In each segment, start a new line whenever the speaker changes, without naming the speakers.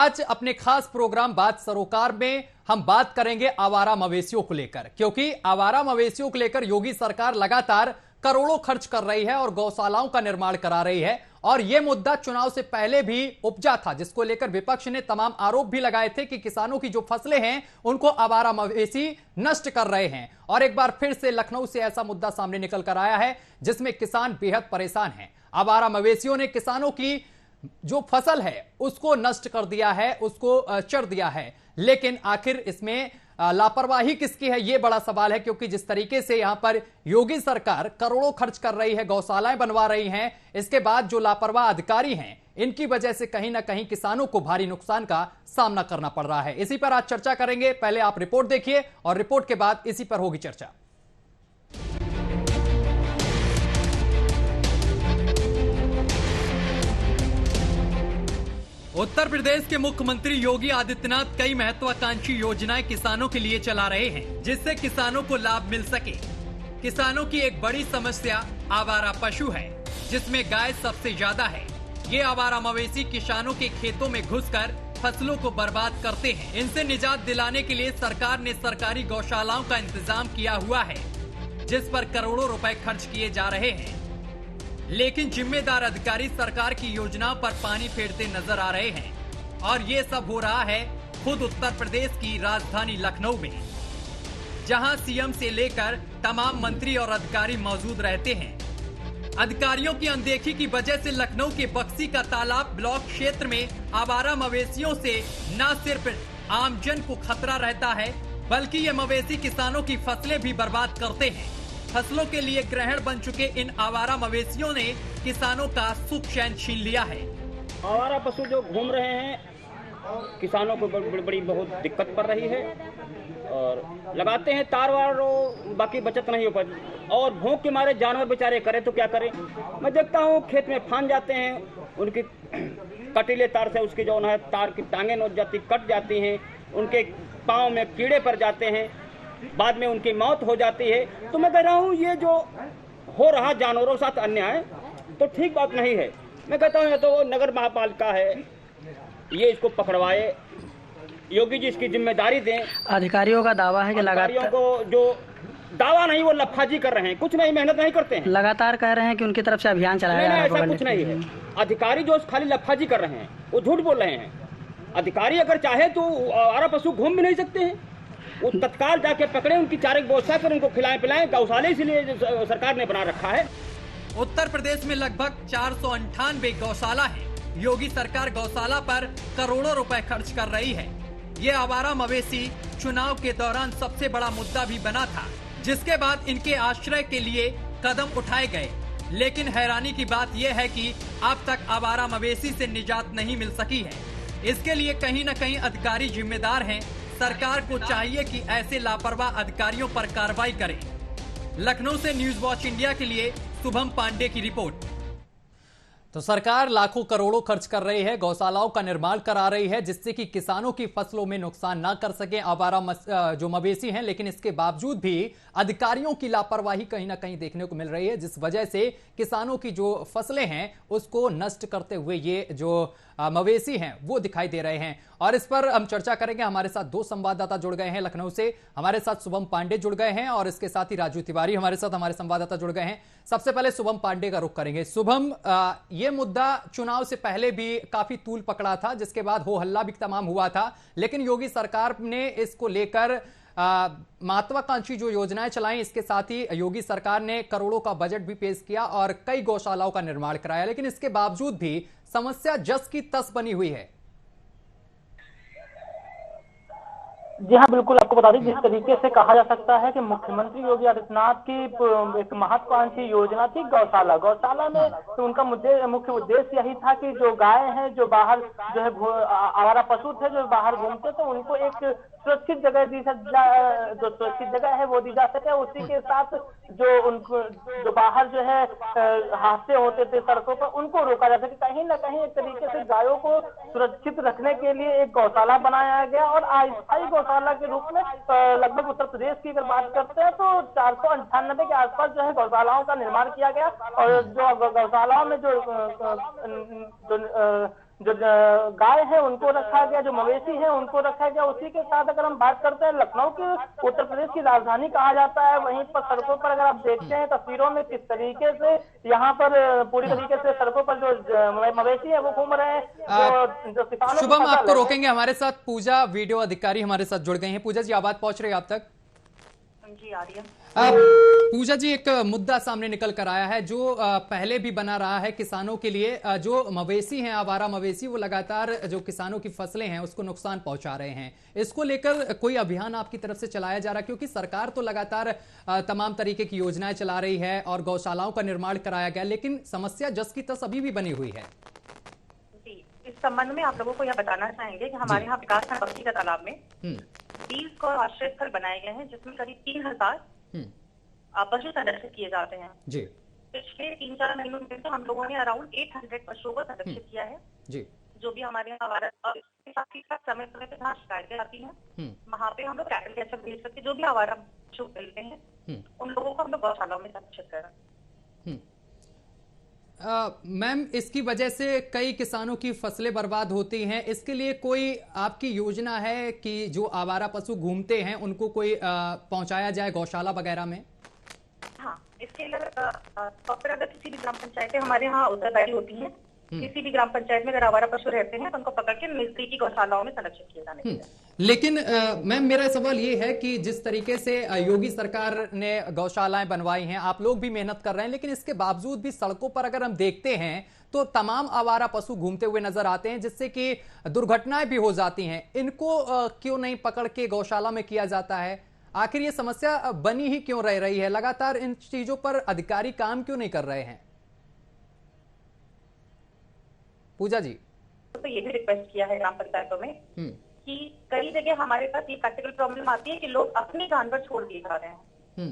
आज अपने खास प्रोग्राम बात सरोकार में हम बात करेंगे आवारा मवेशियों को लेकर, क्योंकि आवारा मवेशियों को लेकर योगी सरकार लगातार करोड़ों खर्च कर रही है और गौशालाओं का निर्माण करा रही है। और यह मुद्दा चुनाव से पहले भी उपजा था, जिसको लेकर विपक्ष ने तमाम आरोप भी लगाए थे कि किसानों की जो फसलें हैं उनको आवारा मवेशी नष्ट कर रहे हैं। और एक बार फिर से लखनऊ से ऐसा मुद्दा सामने निकल कर आया है जिसमें किसान बेहद परेशान हैं। आवारा मवेशियों ने किसानों की जो फसल है उसको नष्ट कर दिया है, उसको चर दिया है। लेकिन आखिर इसमें लापरवाही किसकी है, यह बड़ा सवाल है, क्योंकि जिस तरीके से यहां पर योगी सरकार करोड़ों खर्च कर रही है, गौशालाएं बनवा रही हैं, इसके बाद जो लापरवाह अधिकारी हैं इनकी वजह से कहीं ना कहीं किसानों को भारी नुकसान का सामना करना पड़ रहा है। इसी पर आज चर्चा करेंगे। पहले आप रिपोर्ट देखिए और रिपोर्ट के बाद इसी पर होगी चर्चा। उत्तर प्रदेश के मुख्यमंत्री योगी आदित्यनाथ कई महत्वाकांक्षी योजनाएं किसानों के लिए चला रहे हैं, जिससे किसानों को लाभ मिल सके। किसानों की एक बड़ी समस्या आवारा पशु है, जिसमें गाय सबसे ज्यादा है। ये आवारा मवेशी किसानों के खेतों में घुसकर फसलों को बर्बाद करते हैं। इनसे निजात दिलाने के लिए सरकार ने सरकारी गौशालाओं का इंतजाम किया हुआ है, जिस पर करोड़ों रुपए खर्च किए जा रहे हैं। लेकिन जिम्मेदार अधिकारी सरकार की योजनाओं पर पानी फेरते नजर आ रहे हैं। और ये सब हो रहा है खुद उत्तर प्रदेश की राजधानी लखनऊ में, जहां सीएम से लेकर तमाम मंत्री और अधिकारी मौजूद रहते हैं। अधिकारियों की अनदेखी की वजह से लखनऊ के बक्सी का तालाब ब्लॉक क्षेत्र में आवारा मवेशियों से न सिर्फ आमजन को खतरा रहता है, बल्कि ये मवेशी किसानों की फसलें भी बर्बाद करते हैं। फसलों के लिए ग्रहण बन चुके इन आवारा मवेशियों ने किसानों का सुख चैन छीन लिया है।
आवारा पशु जो घूम रहे हैं किसानों को बड़ी बहुत दिक्कत पड़ रही है, और लगाते हैं तार वार, बाकी बचत नहीं हो पाती। और भूख के मारे जानवर बेचारे करें तो क्या करें। मैं देखता हूँ खेत में फान जाते हैं, उनकी कटीले तार से उसकी जो है तार की टांगें नोच जाती, कट जाती हैं, उनके पाँव में कीड़े पड़ जाते हैं, बाद में उनकी मौत हो जाती है। तो मैं कह रहा हूँ ये जो हो रहा जानवरों के साथ अन्याय तो ठीक बात नहीं है। मैं कहता हूँ ये तो नगर महापालिका है, ये इसको पकड़वाए, योगी जी इसकी जिम्मेदारी दें।
अधिकारियों का दावा है कि
अधिकारियों को जो दावा नहीं, वो लफाजी कर रहे हैं, कुछ नहीं, मेहनत नहीं करते हैं।
लगातार कह रहे हैं कि उनकी तरफ से अभियान चलाया जा रहा है।
ऐसा कुछ नहीं है। अधिकारी जो खाली लफाजी कर रहे हैं वो झूठ बोल रहे हैं। अधिकारी अगर चाहे तो आवारा पशु घूम भी नहीं सकते हैं, वो तत्काल जाके पकड़े, उनकी चारे की व्यवस्था कर, उनको खिलाएं पिलाएं। गौशाले इसलिए सरकार ने बना रखा है।
उत्तर प्रदेश में लगभग 498 गौशाला है। योगी सरकार गौशाला पर करोड़ों रुपए खर्च कर रही है। ये आवारा मवेशी चुनाव के दौरान सबसे बड़ा मुद्दा भी बना था, जिसके बाद इनके आश्रय के लिए कदम उठाए गए। लेकिन हैरानी की बात यह है कि अब तक आवारा मवेशी से निजात नहीं मिल सकी है। इसके लिए कहीं न कहीं अधिकारी जिम्मेदार हैं। सरकार को चाहिए कि ऐसे लापरवाह अधिकारियों पर कार्रवाई करे। लखनऊ से न्यूज वॉच इंडिया के लिए शुभम पांडे की रिपोर्ट। तो सरकार लाखों करोड़ों खर्च कर रही है, गौशालाओं का निर्माण करा रही है, जिससे कि किसानों की फसलों में नुकसान ना कर सके आवारा जो मवेशी हैं। लेकिन इसके बावजूद भी अधिकारियों की लापरवाही कहीं ना कहीं देखने को मिल रही है, जिस वजह से किसानों की जो फसलें हैं उसको नष्ट करते हुए ये जो मवेशी हैं वो दिखाई दे रहे हैं। और इस पर हम चर्चा करेंगे। हमारे साथ दो संवाददाता जुड़ गए हैं लखनऊ से। हमारे साथ शुभम पांडे जुड़ गए हैं और इसके साथ ही राजू तिवारी हमारे साथ, हमारे संवाददाता जुड़ गए हैं। सबसे पहले शुभम पांडे का रुख करेंगे। शुभम, ये मुद्दा चुनाव से पहले भी काफी तूल पकड़ा था, जिसके बाद हो हल्ला भी तमाम हुआ था, लेकिन योगी सरकार ने इसको लेकर महत्वाकांक्षी जो योजनाएं चलाई, इसके साथ ही योगी सरकार ने करोड़ों का बजट भी पेश किया और कई गौशालाओं का निर्माण कराया। लेकिन इसके बावजूद भी समस्या जस की तस बनी हुई है।
जी हाँ, बिल्कुल आपको बता दें, जिस तरीके से कहा जा सकता है कि मुख्यमंत्री योगी आदित्यनाथ की एक महत्वाकांक्षी योजना थी गौशाला में, तो उनका मुख्य उद्देश्य यही था कि जो गाय हैं, जो बाहर जो है आवारा पशु थे जो बाहर घूमते थे, उनको एक सुरक्षित जगह जो सुरक्षित जगह है वो दी जा सके। उसी के साथ जो उनको जो बाहर जो है हादसे होते थे सड़कों पर, उनको रोका जा सके। कहीं ना कहीं एक तरीके से गायों को सुरक्षित रखने के लिए एक गौशाला बनाया गया और अस्थायी गौशाला के रूप में लगभग उत्तर प्रदेश की अगर बात करते हैं तो 498 के आसपास जो है गौशालाओं का निर्माण किया गया। और जो गौशालाओं में जो जो गाय है उनको रखा गया, जो मवेशी है उनको रखा गया। उसी के साथ अगर हम बात करते हैं लखनऊ की, उत्तर प्रदेश की राजधानी कहा जाता है, वहीं पर सड़कों पर अगर आप देखते हैं तस्वीरों में किस तरीके से यहाँ पर पूरी तरीके से सड़कों पर जो मवेशी है वो घूम रहे हैं, जो किसानों की
शुभम,
फसल
आपको
है।
रोकेंगे, हमारे साथ पूजा वीडियो अधिकारी हमारे साथ जुड़ गई हैं। पूजा जी, आवाज पहुंच रही है आप तक?
जी आ रही है।
पूजा जी, एक मुद्दा सामने निकल कर आया है जो पहले भी बना रहा है किसानों के लिए। जो मवेशी हैं, आवारा मवेशी, वो लगातार जो किसानों की फसलें हैं उसको नुकसान पहुंचा रहे हैं। इसको लेकर कोई अभियान आपकी तरफ से चलाया जा रहा है? क्योंकि सरकार तो लगातार तमाम तरीके की योजनाएं चला रही है और गौशालाओं का निर्माण कराया गया, लेकिन समस्या जस की तस अभी भी बनी हुई है।
जी, इस संबंध में आप लोगों को यह बताना चाहेंगे कि हमारे यहाँ विकासखंड बस्ती का तालाब में 20 को आश्रय स्थल बनाए गए हैं, जिसमें करीब 3000 पशु संरक्षित किए जाते हैं।
जी
पिछले 3-4 महीनों में तो हम लोगों ने अराउंड 800 पशुओं को संरक्षित किया है।
जी
जो भी हमारे यहाँ साथ ही साथ समय समय पे जहाँ शिकायतें आती हैं वहाँ पे हम लोग कैटल कैचअप भेज सकते, जो भी आवारा पशु मिलते हैं उन लोगों को हम लोग गौशालाओं में संरक्षित करें।
मैम, इसकी वजह से कई किसानों की फसलें बर्बाद होती हैं। इसके लिए कोई आपकी योजना है कि जो आवारा पशु घूमते हैं उनको कोई पहुंचाया जाए गौशाला वगैरह में?
हाँ, इसके अगर किसी भी ग्राम पंचायतें हमारे यहाँ उत्तरदायी होती हैं, किसी भी ग्राम पंचायत में अगर आवारा पशु रहते हैं तो उनको पकड़ के नजदीकी गौशालाओं में संरक्षित किए जाने चाहिए।
लेकिन मैम, मेरा सवाल ये है कि जिस तरीके से योगी सरकार ने गौशालाएं बनवाई हैं, आप लोग भी मेहनत कर रहे हैं, लेकिन इसके बावजूद भी सड़कों पर अगर हम देखते हैं तो तमाम आवारा पशु घूमते हुए नजर आते हैं, जिससे कि दुर्घटनाएं भी हो जाती हैं। इनको क्यों नहीं पकड़ के गौशाला में किया जाता है? आखिर ये समस्या बनी ही क्यों रह रही है? लगातार इन चीजों पर अधिकारी काम क्यों नहीं कर रहे हैं? पूजा जी,
तो ये भी रिक्वेस्ट किया है ग्राम पंचायतों में कि कई जगह हमारे पास ये प्रैक्टिकल प्रॉब्लम आती है कि लोग अपने जानवर छोड़ दिए जा रहे हैं।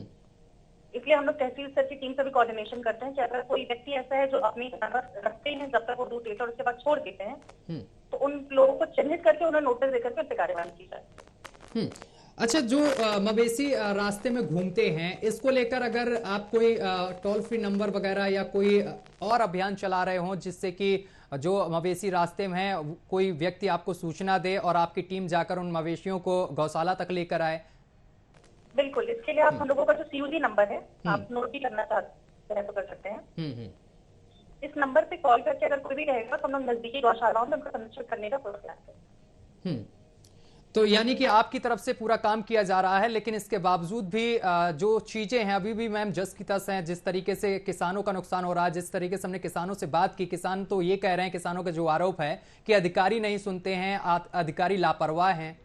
इसलिए हम लोग तहसील स्तर की टीम से भी कोऑर्डिनेशन करते हैं कि अगर कोई व्यक्ति ऐसा है जो अपने जानवर रखते हैं जब तक वो दूध देते हैं और उसके बाद छोड़ देते हैं, तो उन लोगों को चिन्हित करके उन्हें नोटिस देकर के उन पर कार्रवाई की जाए।
अच्छा, जो मवेशी रास्ते में घूमते हैं, इसको लेकर अगर आप कोई टोल फ्री नंबर वगैरह या कोई और अभियान चला रहे हो जिससे कि जो मवेशी रास्ते में है कोई व्यक्ति आपको सूचना दे और आपकी टीम जाकर उन मवेशियों को गौशाला तक लेकर आए?
बिल्कुल, इसके लिए आप हम लोगों का जो CUG नंबर है आप नोट भी करना चाहते हैं तो कर सकते हैं। इस नंबर पे कॉल करके अगर कोई भी रहेगा तो हम लोग नजदीकी गौशालाओं में उनको संरक्षित करने का पूरा प्रयास करें।
तो यानी कि आपकी तरफ से पूरा काम किया जा रहा है, लेकिन इसके बावजूद भी जो चीजें हैं अभी भी मैम जस की तस हैं। जिस तरीके से किसानों का नुकसान हो रहा है, जिस तरीके से हमने किसानों से बात की, किसान तो ये कह रहे हैं, किसानों का जो आरोप है कि अधिकारी नहीं सुनते हैं, अधिकारी लापरवाह हैं,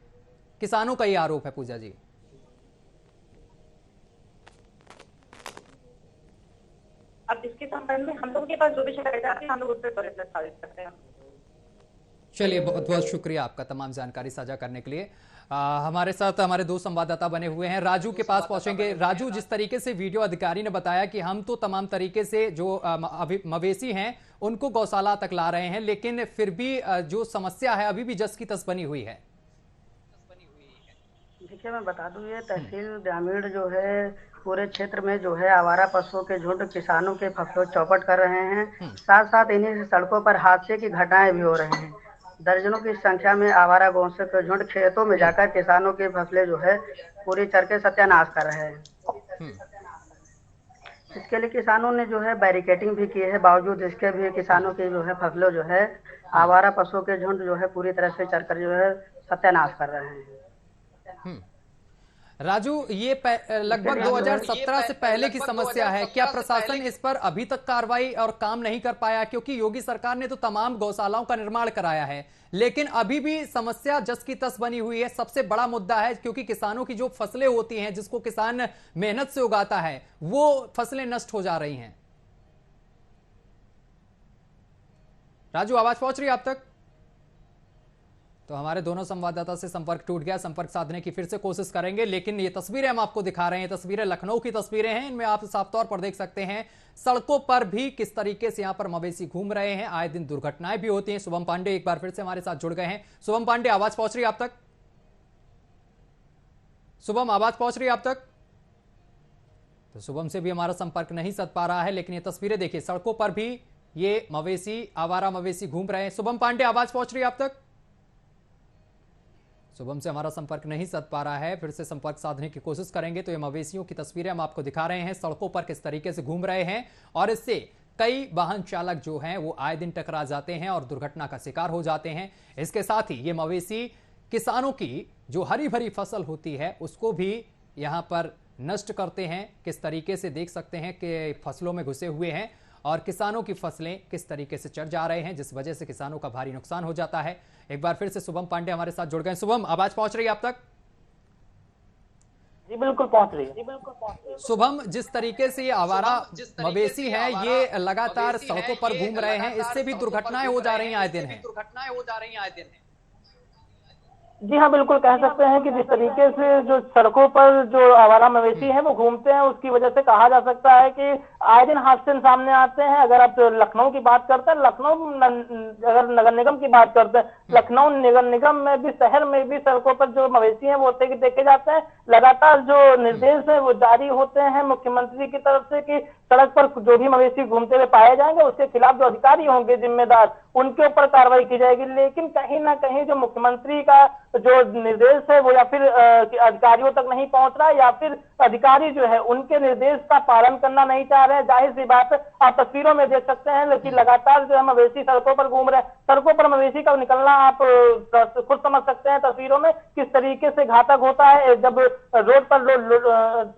किसानों का ये आरोप है। पूजा जी,
अब इसके संबंध में हम लोगों के पास जो भी शिकायत आती है हम लोग उस पर त्वरित निस्तारित करते हैं।
चलिए, बहुत बहुत शुक्रिया आपका तमाम जानकारी साझा करने के लिए। हमारे साथ हमारे 2 संवाददाता बने हुए हैं। राजू के पास पहुंचेंगे। राजू, जिस तरीके से वीडियो अधिकारी ने बताया कि हम तो तमाम तरीके से जो मवेशी हैं उनको गौशाला तक ला रहे हैं, लेकिन फिर भी जो समस्या है अभी भी जस की तस बनी हुई है।
देखिए, मैं बता दूं, ये तहसील ग्रामीण जो है पूरे क्षेत्र में जो है आवारा पशुओं के झुंड किसानों के फसलों चौपट कर रहे हैं। साथ साथ इन्हीं सड़कों पर हादसे की घटनाएं भी हो रही हैं। दर्जनों की संख्या में आवारा गौंसे के झुंड खेतों में जाकर किसानों की फसलें जो है पूरी करके सत्यानाश कर रहे हैं। इसके लिए किसानों ने जो है बैरिकेडिंग भी की है। बावजूद इसके भी किसानों की जो है फसलों जो है आवारा पशुओं के झुंड जो है पूरी तरह से चरकर जो है सत्यानाश कर रहे हैं।
राजू, ये लगभग 2017 से पहले की समस्या है। क्या प्रशासन इस पर अभी तक कार्रवाई और काम नहीं कर पाया? क्योंकि योगी सरकार ने तो तमाम गौशालाओं का निर्माण कराया है, लेकिन अभी भी समस्या जस की तस बनी हुई है। सबसे बड़ा मुद्दा है क्योंकि किसानों की जो फसलें होती हैं, जिसको किसान मेहनत से उगाता है, वो फसलें नष्ट हो जा रही हैं। राजू, आवाज पहुंच रही है आप तक? तो हमारे दोनों संवाददाता से संपर्क टूट गया। संपर्क साधने की फिर से कोशिश करेंगे, लेकिन ये तस्वीरें हम आपको दिखा रहे हैं, तस्वीरें लखनऊ की तस्वीरें हैं। इनमें आप साफ तौर पर देख सकते हैं सड़कों पर भी किस तरीके से यहां पर मवेशी घूम रहे हैं। आए दिन दुर्घटनाएं भी होती हैं। शुभम पांडे एक बार फिर से हमारे साथ जुड़ गए हैं। शुभम पांडे, आवाज पहुंच रही है आप तक? शुभम, आवाज पहुंच रही है आप तक? तो शुभम से भी हमारा संपर्क नहीं सध पा रहा है, लेकिन ये तस्वीरें देखिए, सड़कों पर भी ये मवेशी, आवारा मवेशी घूम रहे हैं। शुभम पांडे, आवाज पहुंच रही है आप तक? शुभम से हमारा संपर्क नहीं साध पा रहा है, फिर से संपर्क साधने की कोशिश करेंगे। तो ये मवेशियों की तस्वीरें हम आपको दिखा रहे हैं, सड़कों पर किस तरीके से घूम रहे हैं और इससे कई वाहन चालक जो हैं वो आए दिन टकरा जाते हैं और दुर्घटना का शिकार हो जाते हैं। इसके साथ ही ये मवेशी किसानों की जो हरी भरी फसल होती है उसको भी यहाँ पर नष्ट करते हैं। किस तरीके से देख सकते हैं कि फसलों में घुसे हुए हैं और किसानों की फसलें किस तरीके से चढ़ जा रहे हैं, जिस वजह से किसानों का भारी नुकसान हो जाता है। एक बार फिर से शुभम पांडे हमारे साथ जुड़ गए। शुभम, आवाज पहुंच रही है आप तक?
जी बिल्कुल पहुंच रही है।
शुभम, जिस तरीके से ये आवारा मवेशी है ये लगातार सड़कों पर घूम रहे हैं, इससे भी दुर्घटनाएं हो जा रही हैं आए दिन।
जी हाँ, बिल्कुल कह सकते हैं कि जिस तरीके से जो सड़कों पर जो आवारा मवेशी हैं वो घूमते हैं, उसकी वजह से कहा जा सकता है कि आए दिन हादसे सामने आते हैं। अगर आप लखनऊ की बात करते हैं, अगर नगर निगम की बात करते हैं, लखनऊ नगर निगम में भी, शहर में भी सड़कों पर जो मवेशी हैं वो देखे जाते हैं। लगातार जो निर्देश है वो जारी होते हैं मुख्यमंत्री की तरफ से कि सड़क पर जो भी मवेशी घूमते हुए पाए जाएंगे उसके खिलाफ जो अधिकारी होंगे जिम्मेदार, उनके ऊपर कार्रवाई की जाएगी। लेकिन कहीं ना कहीं जो मुख्यमंत्री का जो निर्देश है वो या फिर अधिकारियों तक नहीं पहुंच रहा है, या फिर अधिकारी जो है उनके निर्देश का पालन करना नहीं चाह रहे हैं। जाहिर सी बात है, आप तस्वीरों में देख सकते हैं, लेकिन लगातार जो है मवेशी सड़कों पर घूम रहे हैं। सड़कों पर मवेशी का निकलना आप खुद समझ सकते हैं तस्वीरों में किस तरीके से घातक होता है। जब रोड पर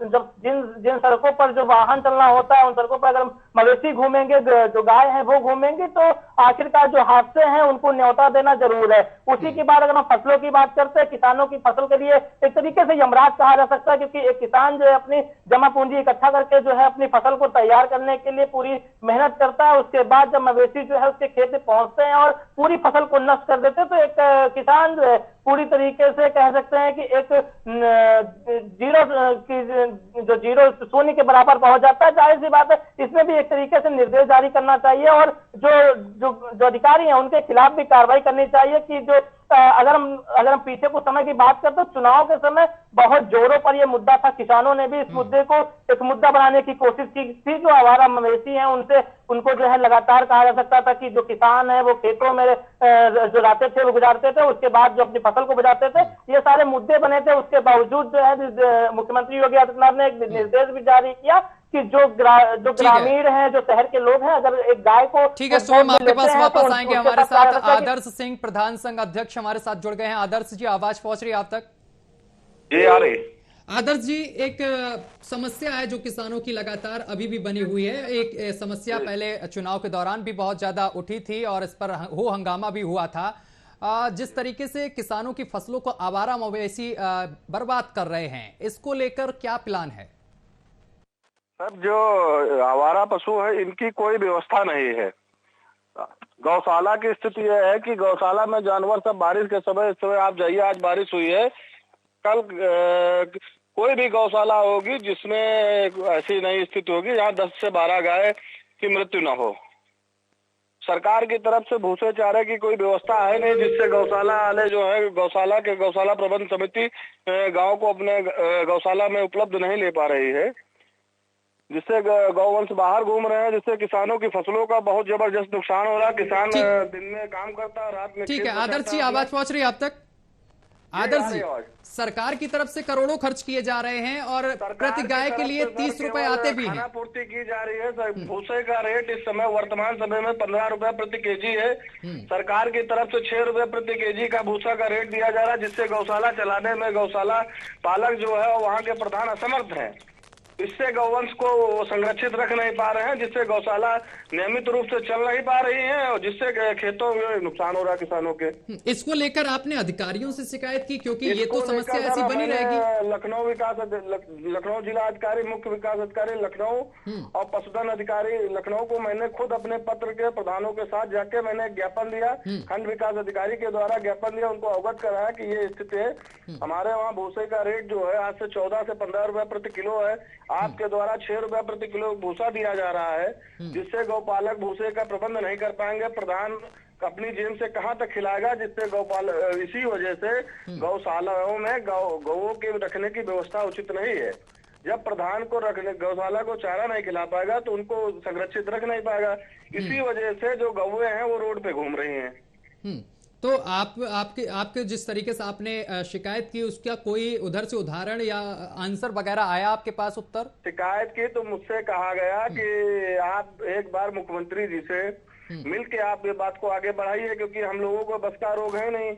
जब जिन सड़कों पर जो वाहन चलना होता है उन सड़कों पर अगर मवेशी घूमेंगे, जो गाय है वो घूमेंगे, तो आखिरकार जो हादसे हैं उनको न्योता देना जरूर है। उसी के बाद अगर हम फसलों की बात करते हैं, किसानों की फसल के लिए एक तरीके से यमराज कहा जा सकता है, क्योंकि एक किसान जो है अपनी जमा पूंजी इकट्ठा करके जो है अपनी फसल को तैयार करने के लिए पूरी मेहनत करता है। उसके बाद जब मवेशी जो है उसके खेत में पहुंचते हैं और पूरी फसल को नष्ट कर देते हैं, तो एक किसान जो है पूरी तरीके से कह सकते हैं कि एक जीरो शून्य के बराबर पहुंच जाता है। जाहिर सी बात है, इसमें भी एक तरीके से निर्देश जारी करना चाहिए और जो अधिकारी हैं उनके खिलाफ भी कार्रवाई करनी चाहिए कि जो अगर हम पीछे कुछ समय की बात करते हैं, चुनाव के समय बहुत जोरों पर यह मुद्दा था। किसानों ने भी इस मुद्दे को एक मुद्दा बनाने की कोशिश की थी। जो आवारा मवेशी हैं उनको जो है लगातार कहा जा सकता था कि जो किसान है वो खेतों में जो रहते थे वो गुजारते थे, उसके बाद जो अपनी फसल को बचाते थे, ये सारे मुद्दे बने थे। उसके बावजूद जो है मुख्यमंत्री योगी आदित्यनाथ ने एक निर्देश भी जारी किया कि जो ग्रामीण हैं, जो शहर के लोग हैं, अगर एक गाय को
ठीक है शुभम, आपके पास वापस आएंगे। हमारे साथ आदर्श सिंह, प्रधान संघ अध्यक्ष हमारे साथ जुड़ गए हैं। आदर्श जी, आवाज पहुंच रही है आप तक?
जी आ रही।
आदर्श जी, एक समस्या है जो किसानों की लगातार अभी भी बनी हुई है। एक समस्या पहले चुनाव के दौरान भी बहुत ज्यादा उठी थी और इस पर हो हंगामा भी हुआ था। जिस तरीके से किसानों की फसलों को आवारा मवेशी बर्बाद कर रहे हैं, इसको लेकर क्या प्लान है?
सर, जो आवारा पशु है इनकी कोई व्यवस्था नहीं है। गौशाला की स्थिति यह है कि गौशाला में जानवर सब बारिश के समय, इस समय आप जाइए, आज बारिश हुई है, कल कोई भी गौशाला होगी जिसमें ऐसी नई स्थिति होगी जहाँ 10 से 12 गाय की मृत्यु न हो। सरकार की तरफ से भूसे चारे की कोई व्यवस्था है नहीं, जिससे गौशाला वाले जो है गौशाला प्रबंध समिति गाँव को अपने गौशाला में उपलब्ध नहीं ले पा रही है, जिससे गौवंश बाहर घूम रहे हैं, जिससे किसानों की फसलों का बहुत जबरदस्त नुकसान हो रहा है। किसान दिन में काम करता है, रात में।
ठीक है आदर्श जी, आवाज पहुंच रही है आप तक? आदर्श जी, सरकार की तरफ से करोड़ों खर्च किए जा रहे हैं और प्रति गाय के लिए 30 रुपए आते भी हैं।
पूर्ति की जा रही है। भूसे का रेट इस समय वर्तमान समय में 15 रुपए प्रति केजी है। सरकार की तरफ से 6 रुपए प्रति केजी का भूसा का रेट दिया जा रहा है, जिससे गौशाला चलाने में गौशाला पालक जो है वहाँ के प्रधान असमर्थ हैं। इससे गौवंश को संरक्षित रख नहीं पा रहे हैं, जिससे गौशाला नियमित रूप से चल नहीं पा रही है और जिससे खेतों में नुकसान हो रहा है किसानों के।
इसको लेकर आपने अधिकारियों से शिकायत की? क्योंकि ये तो समस्या ऐसी बनी रहेगी।
लखनऊ जिला अधिकारी, मुख्य विकास अधिकारी लखनऊ और पशुधन अधिकारी लखनऊ को मैंने खुद अपने पत्र के प्रधानों के साथ जाके मैंने ज्ञापन दिया, खंड विकास अधिकारी के द्वारा ज्ञापन दिया, उनको अवगत कराया कि ये स्थिति है। हमारे वहाँ भूसे का रेट जो है आज से 14 से 15 रुपए प्रति किलो है, आपके द्वारा 6 रुपए प्रति किलो भूसा दिया जा रहा है, जिससे गौपालक भूसे का प्रबंध नहीं कर पाएंगे। प्रधान अपनी जेब से कहां तक खिलाएगा, जिससे गौपालक, इसी वजह से गौशालाओं में गौओं के रखने की व्यवस्था उचित नहीं है, जब प्रधान को रखने गौशाला को चारा नहीं खिला पाएगा तो उनको संरक्षित रख नहीं पाएगा। इसी वजह से जो गौए हैं वो रोड पे घूम रही हैं।
तो आपके आपके जिस तरीके से आपने शिकायत की, उसका कोई उधर से उदाहरण या आंसर वगैरह आया आपके पास उत्तर?
शिकायत की तो मुझसे कहा गया कि आप एक बार मुख्यमंत्री जी से मिल के आप ये बात को आगे बढ़ाइए, क्योंकि हम लोगों को बस का रोग है नहीं,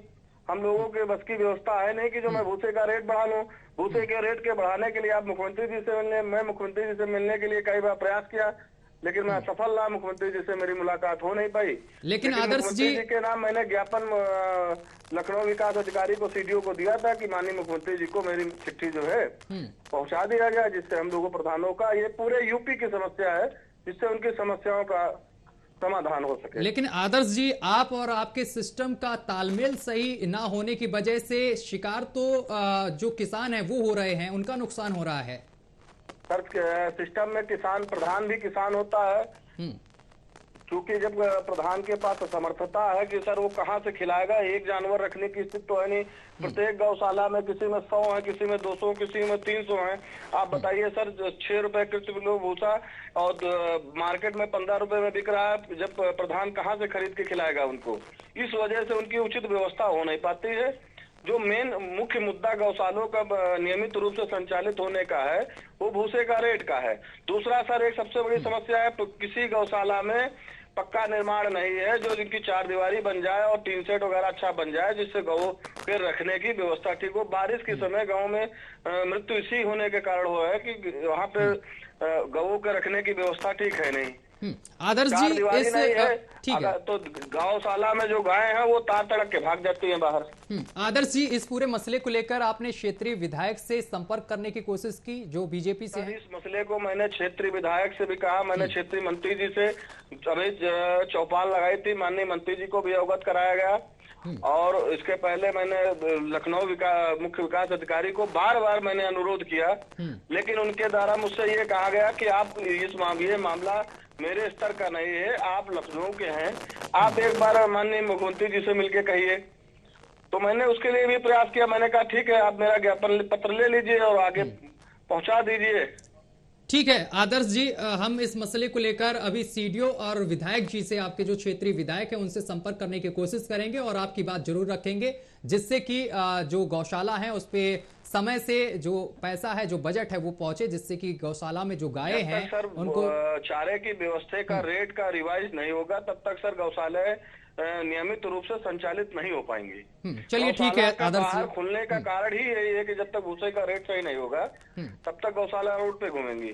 हम लोगों के बस की व्यवस्था है नहीं कि जो मैं भूसे का रेट बढ़ा लूं। भूसे के रेट के बढ़ाने के लिए आप मुख्यमंत्री जी से मैं मुख्यमंत्री जी से मिलने के लिए कई बार प्रयास किया, लेकिन मैं सफल रहा। मुख्यमंत्री जी से मेरी मुलाकात हो नहीं पाई।
लेकिन आदर्श जी
के नाम मैंने ज्ञापन लखनऊ विकास अधिकारी को, सीडीओ को दिया था कि माननीय मुख्यमंत्री जी को मेरी चिट्ठी जो है पहुंचा दिया गया, जिससे हम लोगों प्रधानों का, ये पूरे यूपी की समस्या है, जिससे उनकी समस्याओं का समाधान हो सके।
लेकिन आदर्श जी, आप और आपके सिस्टम का तालमेल सही ना होने की वजह से शिकार तो जो किसान है वो हो रहे हैं, उनका नुकसान हो रहा है।
सर सिस्टम में किसान, प्रधान भी किसान होता है, क्योंकि जब प्रधान के पास असमर्थता है कि सर वो कहाँ से खिलाएगा, एक जानवर रखने की स्थिति तो है नहीं। प्रत्येक गौशाला में किसी में 100 है, किसी में 200, किसी में 300 है। आप बताइए सर, 6 रुपए किलो भूसा और मार्केट में 15 रुपए में बिक रहा है, जब प्रधान कहाँ से खरीद के खिलाएगा उनको? इस वजह से उनकी उचित व्यवस्था हो नहीं पाती है। जो मेन मुख्य मुद्दा गौशालों का नियमित रूप से संचालित होने का है, वो भूसे का रेट का है। दूसरा सर, एक सबसे बड़ी समस्या है, किसी गौशाला में पक्का निर्माण नहीं है जो जिनकी 4 दीवारी बन जाए और टीन सेट वगैरह अच्छा बन जाए, जिससे गौ के रखने की व्यवस्था ठीक हो। बारिश के समय गांव में मृत्यु इसी होने के कारण हुआ है कि वहाँ पे गौ के रखने की व्यवस्था ठीक है नहीं।
आदर्श जी, इस ठीक है,
तो गौशाला में जो गाय हैं वो तार तड़क के भाग जाती हैं बाहर।
आदर्श जी, इस पूरे मसले को लेकर आपने क्षेत्रीय विधायक से संपर्क करने की कोशिश की जो बीजेपी से है?
इस मसले को मैंने क्षेत्रीय विधायक से भी कहा, मैंने क्षेत्रीय मंत्री जी से अभी चौपाल लगाई थी, माननीय मंत्री जी को भी अवगत कराया गया, और इसके पहले मैंने लखनऊ मुख्य विकास अधिकारी को बार बार मैंने अनुरोध किया, लेकिन उनके द्वारा मुझसे ये कहा गया कि आप ये मामला मेरे स्तर का नहीं है, आप लखनऊ के हैं, आप एक बार माननीय मुख्यमंत्री जी से मिलके कहिए। तो मैंने उसके लिए भी प्रयास किया। मैंने कहा ठीक है, आप मेरा ज्ञापन पत्र ले लीजिए और आगे पहुंचा दीजिए।
ठीक है आदर्श जी, हम इस मसले को लेकर अभी सीडीओ और विधायक जी से, आपके जो क्षेत्रीय विधायक हैं उनसे संपर्क करने की कोशिश करेंगे और आपकी बात जरूर रखेंगे, जिससे कि जो गौशाला है उस पे समय से जो पैसा है, जो बजट है वो पहुंचे, जिससे कि गौशाला में जो गायें हैं
सर
उनको
चारे की व्यवस्था का रेट का रिवाइज नहीं होगा, तब तक सर गौशालाएं नियमित रूप से संचालित नहीं हो पाएंगी।
चलिए ठीक है आदर्श जी,
खुलने का कारण ही यही है कि जब तक भूसे का रेट सही नहीं होगा तब तक गौशाला रोड पे घूमेंगी।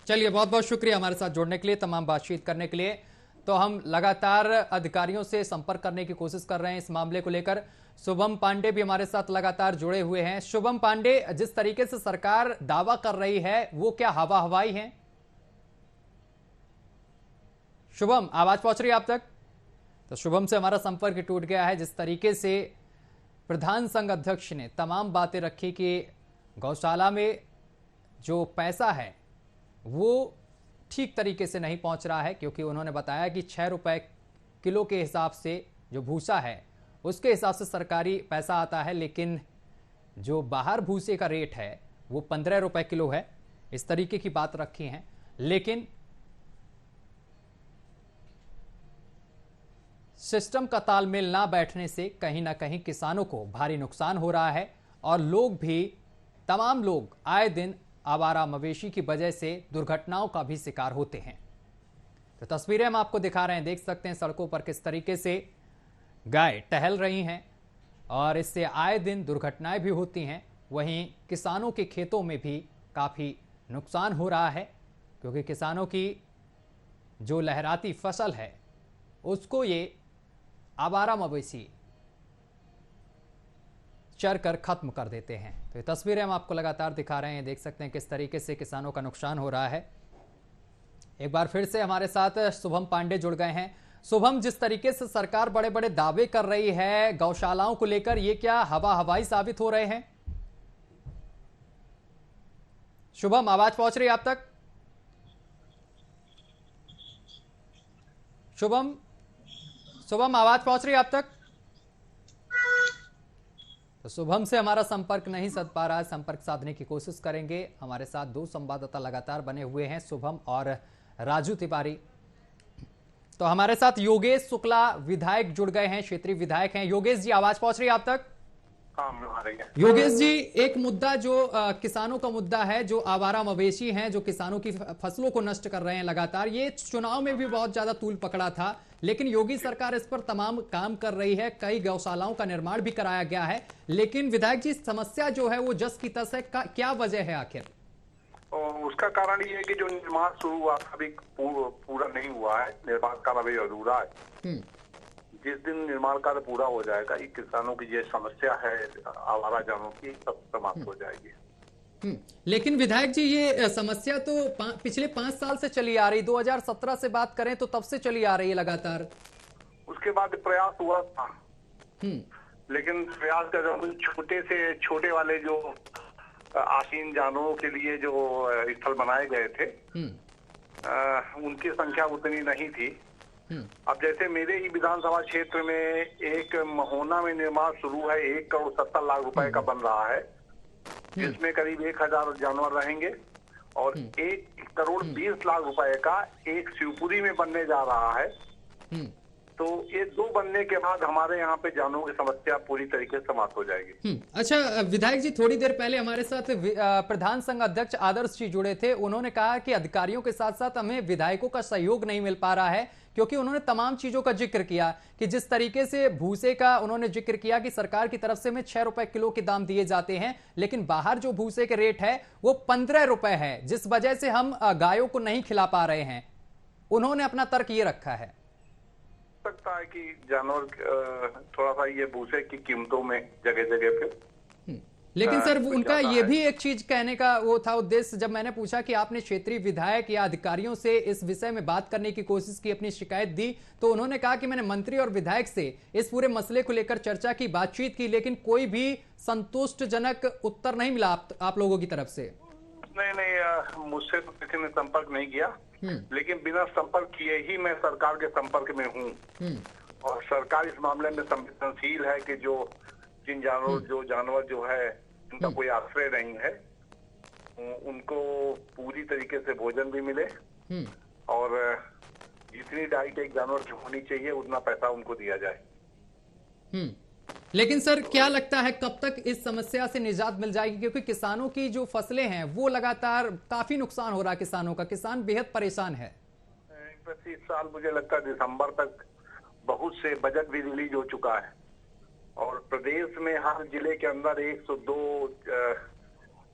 चलिए, बहुत बहुत शुक्रिया हमारे साथ जुड़ने के लिए, तमाम बातचीत करने के लिए। तो हम लगातार अधिकारियों से संपर्क करने की कोशिश कर रहे हैं इस मामले को लेकर। शुभम पांडे भी हमारे साथ लगातार जुड़े हुए हैं। शुभम पांडे, जिस तरीके से सरकार दावा कर रही है वो क्या हवा हवाई है? शुभम, आवाज पहुंच रही है आप तक? तो शुभम से हमारा संपर्क टूट गया है। जिस तरीके से प्रधान संघ अध्यक्ष ने तमाम बातें रखी कि गौशाला में जो पैसा है वो ठीक तरीके से नहीं पहुंच रहा है, क्योंकि उन्होंने बताया कि 6 रुपए किलो के हिसाब से जो भूसा है उसके हिसाब से सरकारी पैसा आता है, लेकिन जो बाहर भूसे का रेट है वो 15 रुपए किलो है। इस तरीके की बात रखी है, लेकिन सिस्टम का तालमेल ना बैठने से कहीं ना कहीं किसानों को भारी नुकसान हो रहा है और लोग भी, तमाम लोग आए दिन आवारा मवेशी की वजह से दुर्घटनाओं का भी शिकार होते हैं। तो तस्वीरें हम आपको दिखा रहे हैं, देख सकते हैं सड़कों पर किस तरीके से गाय टहल रही हैं और इससे आए दिन दुर्घटनाएं भी होती हैं। वहीं किसानों के खेतों में भी काफ़ी नुकसान हो रहा है, क्योंकि किसानों की जो लहराती फसल है उसको ये आवारा मवेशी चर कर खत्म कर देते हैं। तो ये तस्वीरें हम आपको लगातार दिखा रहे हैं, देख सकते हैं किस तरीके से किसानों का नुकसान हो रहा है। एक बार फिर से हमारे साथ शुभम पांडे जुड़ गए हैं। शुभम, जिस तरीके से सरकार बड़े बड़े दावे कर रही है गौशालाओं को लेकर, ये क्या हवा हवाई साबित हो रहे हैं? शुभम, आवाज पहुंच रही है आप तक? शुभम, आवाज पहुंच रही है आप तक? तो शुभम से हमारा संपर्क नहीं साध पा रहा है, संपर्क साधने की कोशिश करेंगे। हमारे साथ दो संवाददाता लगातार बने हुए हैं, शुभम और राजू तिवारी। तो हमारे साथ योगेश शुक्ला विधायक जुड़ गए हैं, क्षेत्रीय विधायक हैं। योगेश जी, आवाज पहुंच रही है आप तक? योगेश जी, एक मुद्दा जो किसानों का मुद्दा है, जो आवारा मवेशी हैं, जो किसानों की फसलों को नष्ट कर रहे हैं लगातार, ये चुनाव में भी बहुत ज्यादा तूल पकड़ा था, लेकिन योगी सरकार इस पर तमाम काम कर रही है। कई गौशालाओं का निर्माण भी कराया गया है, लेकिन विधायक जी समस्या जो है वो जस की तस है। क्या वजह है आखिर?
उसका कारण ये है कि जो निर्माण शुरू हुआ अभी पूरा नहीं हुआ है, निर्माण कार्य अभी अधूरा है। जिस दिन निर्माण कार्य पूरा हो जाएगा, ये किसानों की ये समस्या है आवारा जानवरों की, सब समाप्त हो जाएगी।
लेकिन विधायक जी, ये समस्या तो पिछले 5 साल से चली आ रही, 2017 से बात करें तो तब से चली आ रही है लगातार।
उसके बाद प्रयास हुआ था, लेकिन प्रयास का जो छोटे वाले जो आसीन जानवरों के लिए जो स्थल बनाए गए थे, उनकी संख्या उतनी नहीं थी। अब जैसे मेरे ही विधानसभा क्षेत्र में एक महोना में निर्माण शुरू है, 1,70,00,000 रुपए का बन रहा है, जिसमें करीब 1,000 जानवर रहेंगे, और 1,20,00,000 रुपए का एक शिवपुरी में बनने जा रहा है। तो ये 2 बनने के बाद हमारे यहाँ पे जानवरों की समस्या पूरी तरीके से समाप्त हो जाएगी।
अच्छा विधायक जी, थोड़ी देर पहले हमारे साथ प्रधान संघ अध्यक्ष आदर्श जी जुड़े थे। उन्होंने कहा कि अधिकारियों के साथ साथ हमें विधायकों का सहयोग नहीं मिल पा रहा है, क्योंकि उन्होंने तमाम चीजों का जिक्र किया कि जिस तरीके से भूसे का उन्होंने जिक्र किया कि सरकार की तरफ से हमें 6 रुपए किलो के दाम दिए जाते हैं, लेकिन बाहर जो भूसे के रेट है वो 15 रुपए है, जिस वजह से हम गायों को नहीं खिला पा रहे हैं। उन्होंने अपना तर्क ये रखा है।
सकता है कि जानवर थोड़ा सा ये भूसे की कीमतों में जगह जगह पे,
लेकिन सर उनका ये भी एक चीज कहने का वो था उद्देश्य, जब मैंने पूछा कि आपने क्षेत्रीय विधायक या अधिकारियों से इस विषय में बात करने की कोशिश की, अपनी शिकायत दी, तो उन्होंने कहा कि मैंने मंत्री और विधायक से इस पूरे मसले को लेकर चर्चा की, बातचीत की, लेकिन कोई भी संतुष्टजनक उत्तर नहीं मिला आप लोगों की तरफ से।
नहीं, मुझसे तो किसी ने संपर्क नहीं किया, लेकिन बिना संपर्क किए ही मैं सरकार के संपर्क में हूँ, और सरकार इस मामले में संवेदनशील है कि जिन जानवर जो है उनका कोई आश्रय नहीं है, उनको पूरी तरीके से भोजन भी मिले, और जितनी डाइट एक जानवर की होनी चाहिए उतना पैसा उनको दिया जाए।
लेकिन सर क्या लगता है कब तक इस समस्या से निजात मिल जाएगी? क्योंकि किसानों की जो फसलें हैं वो लगातार काफी नुकसान हो रहा है किसानों का, किसान बेहद परेशान है।
इस साल मुझे लगता है दिसंबर तक बहुत से बजट भी रिलीज हो चुका है, और प्रदेश में हर जिले के अंदर 102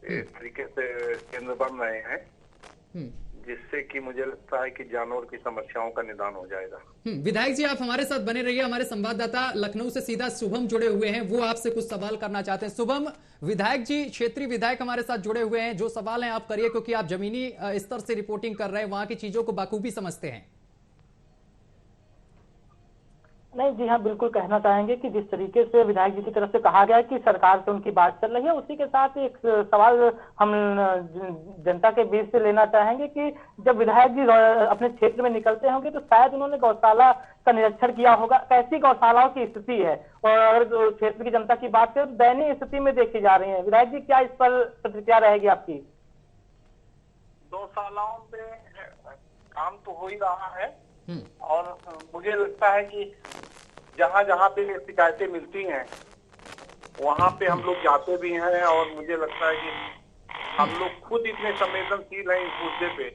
तरीके से केंद्र बन रहे हैं, जिससे कि मुझे लगता है कि जानवर की समस्याओं का निदान हो जाएगा।
विधायक जी, आप हमारे साथ बने रहिए। हमारे संवाददाता लखनऊ से सीधा शुभम जुड़े हुए हैं, वो आपसे कुछ सवाल करना चाहते हैं। शुभम, विधायक जी, क्षेत्रीय विधायक हमारे साथ जुड़े हुए हैं, जो सवाल है आप करिए, क्योंकि आप जमीनी स्तर से रिपोर्टिंग कर रहे हैं, वहां की चीजों को बखूबी समझते हैं।
नहीं जी हाँ, बिल्कुल कहना चाहेंगे कि जिस तरीके से विधायक जी की तरफ से कहा गया कि सरकार से उनकी बात चल रही है, उसी के साथ एक सवाल हम जनता के बीच से लेना चाहेंगे कि जब विधायक जी अपने क्षेत्र में निकलते होंगे तो शायद उन्होंने गौशाला का निरीक्षण किया होगा, कैसी गौशालाओं की स्थिति है, और अगर क्षेत्र की जनता की बात करें तो दयनीय स्थिति में देखी जा रही है। विधायक जी, क्या इस पर प्रतिक्रिया रहेगी आपकी?
गौशालाओं में काम तो हो ही रहा है, और मुझे लगता है कि जहाँ जहाँ पे शिकायतें मिलती हैं वहाँ पे हम लोग जाते भी हैं, और मुझे लगता है कि हम लोग खुद इतने संवेदनशील हैं इस मुद्दे पे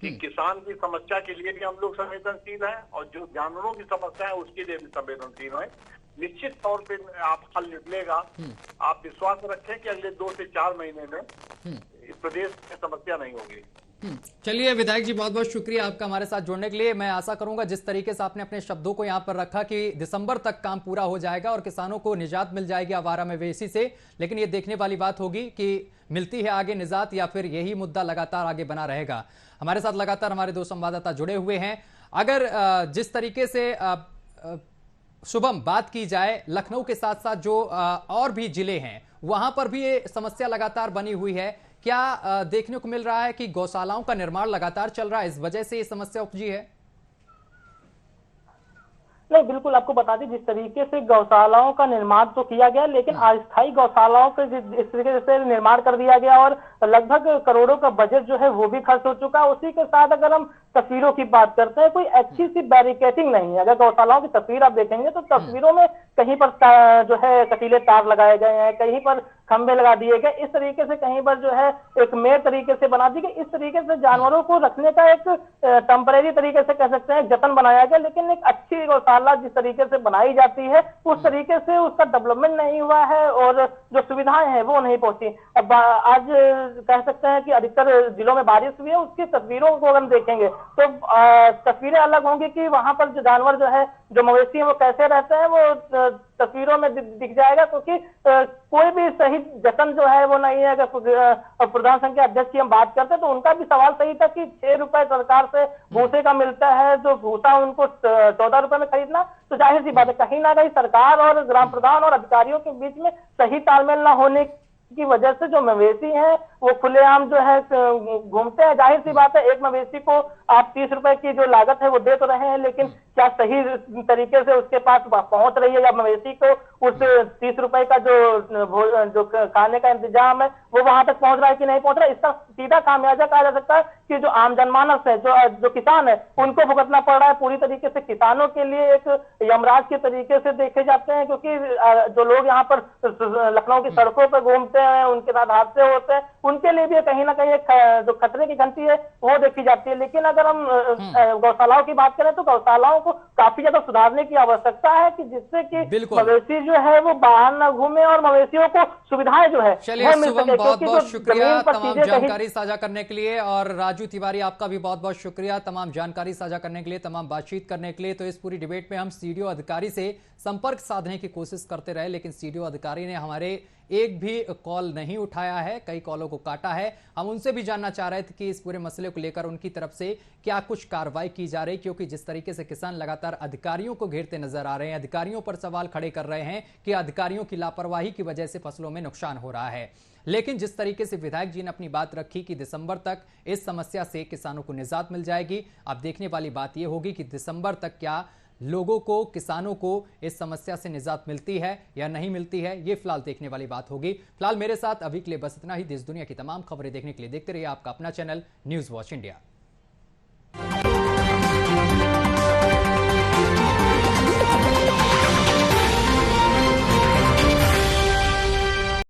कि किसान की समस्या के लिए भी हम लोग संवेदनशील हैं, और जो जानवरों की समस्या है उसके लिए भी संवेदनशील हैं। निश्चित तौर पे आप हल निकलेगा, आप विश्वास रखें कि अगले 2 से 4 महीने में इस प्रदेश में समस्या नहीं होगी।
चलिए विधायक जी, बहुत बहुत शुक्रिया आपका हमारे साथ जुड़ने के लिए। मैं आशा करूंगा जिस तरीके से आपने अपने शब्दों को यहां पर रखा कि दिसंबर तक काम पूरा हो जाएगा और किसानों को निजात मिल जाएगी आवारा मवेशी से, लेकिन ये देखने वाली बात होगी कि मिलती है आगे निजात या फिर यही मुद्दा लगातार आगे बना रहेगा। हमारे साथ लगातार हमारे 2 संवाददाता जुड़े हुए हैं। अगर जिस तरीके से शुभम बात की जाए, लखनऊ के साथ साथ जो और भी जिले हैं वहां पर भी ये समस्या लगातार बनी हुई है। क्या देखने को मिल रहा है कि गौशालाओं का निर्माण लगातार चल रहा है, इस वजह से ये समस्या उपजी है?
नहीं, बिल्कुल आपको बता दें, जिस तरीके से गौशालाओं का निर्माण तो किया गया, लेकिन अस्थायी गौशालाओं का इस तरीके से निर्माण कर दिया गया और लगभग करोड़ों का बजट जो है वो भी खर्च हो चुका है। उसी के साथ अगर हम तस्वीरों की बात करते हैं, कोई अच्छी सी बैरिकेटिंग नहीं है। अगर गौशालाओं की तस्वीर आप देखेंगे तो तस्वीरों में कहीं पर जो है कटीले तार लगाए गए हैं, कहीं पर खंभे लगा दिए गए, इस तरीके से कहीं पर जो है एक मेड़ तरीके से बना दी गई। इस तरीके से जानवरों को रखने का एक टेम्परेरी तरीके से कह सकते हैं जतन बनाया गया, लेकिन एक अच्छी गौशाला जिस तरीके से बनाई जाती है उस तरीके से उसका डेवलपमेंट नहीं हुआ है और जो सुविधाएं हैं वो नहीं पहुंची। अब आज कह सकते हैं कि अधिकतर जिलों में बारिश हुई है, उसकी तस्वीरों को अगर हम देखेंगे तो तस्वीरें अलग होंगी कि वहां पर जो जानवर जो है, जो मवेशी है, वो कैसे रहते हैं, वो तस्वीरों में दिख जाएगा, क्योंकि कोई भी सही जतन जो है वो नहीं है। अगर प्रधान संघ के अध्यक्ष की हम बात करते हैं तो उनका भी सवाल सही था कि 6 रुपए सरकार से भूसे का मिलता है, जो भूसा उनको 14 रुपए में खरीदना, तो जाहिर सी बात है कहीं ना कहीं सरकार और ग्राम प्रधान और अधिकारियों के बीच में सही तालमेल न होने की वजह से जो मवेशी हैं वो खुलेआम जो है घूमते हैं। जाहिर सी बात है, एक मवेशी को आप 30 रुपए की जो लागत है वो दे तो रहे हैं, लेकिन क्या सही तरीके से उसके पास पहुंच रही है, या मवेशी को उस 30 रुपए का जो खाने का इंतजाम है वो वहां तक पहुंच रहा है कि नहीं पहुंच रहा है। इसका सीधा खामियाजा कहा जा सकता है कि जो आम जनमानस है, जो किसान है, उनको भुगतना पड़ रहा है। पूरी तरीके से किसानों के लिए एक यमराज के तरीके से देखे जाते हैं, क्योंकि जो लोग यहाँ पर लखनऊ की सड़कों पर घूमते हैं, उनके साथ हादसे होते हैं, उनके लिए भी कहीं ना कहीं जो खतरे की घंटी है वो देखी जाती है। लेकिन अगर हम गौशालाओं की बात करें तो गौशालाओं को काफी ज्यादा सुधारने की आवश्यकता है, कि जिससे कि मवेशी जो है वो बाहर न घूमे और मवेशियों को सुविधाएं जो है
चलिए शुभम, बहुत बहुत शुक्रिया तमाम जानकारी साझा करने के लिए, और राजू तिवारी आपका भी बहुत बहुत शुक्रिया तमाम जानकारी साझा करने के लिए, तमाम बातचीत करने के लिए। तो इस पूरी डिबेट में हम सीडीओ अधिकारी से संपर्क साधने की कोशिश करते रहे, लेकिन सीडीओ अधिकारी ने हमारे एक भी कॉल नहीं उठाया है, कई कॉलों को काटा है। हम उनसे भी जानना चाह रहे थे कि इस पूरे मसले को लेकर उनकी तरफ से क्या कुछ कार्रवाई की जा रही, क्योंकि जिस तरीके से किसान लगातार अधिकारियों को घेरते नजर आ रहे हैं, अधिकारियों पर सवाल खड़े कर रहे हैं कि अधिकारियों की लापरवाही की वजह से फसलों में नुकसान हो रहा है। लेकिन जिस तरीके से विधायक जी ने अपनी बात रखी कि दिसंबर तक इस समस्या से किसानों को निजात मिल जाएगी, अब देखने वाली बात यह होगी कि दिसंबर तक क्या लोगों को, किसानों को इस समस्या से निजात मिलती है या नहीं मिलती है, ये फिलहाल देखने वाली बात होगी। फिलहाल मेरे साथ अभी के लिए बस इतना ही। देश दुनिया की तमाम खबरें देखने के लिए देखते रहिए आपका अपना चैनल न्यूज़ वॉच इंडिया।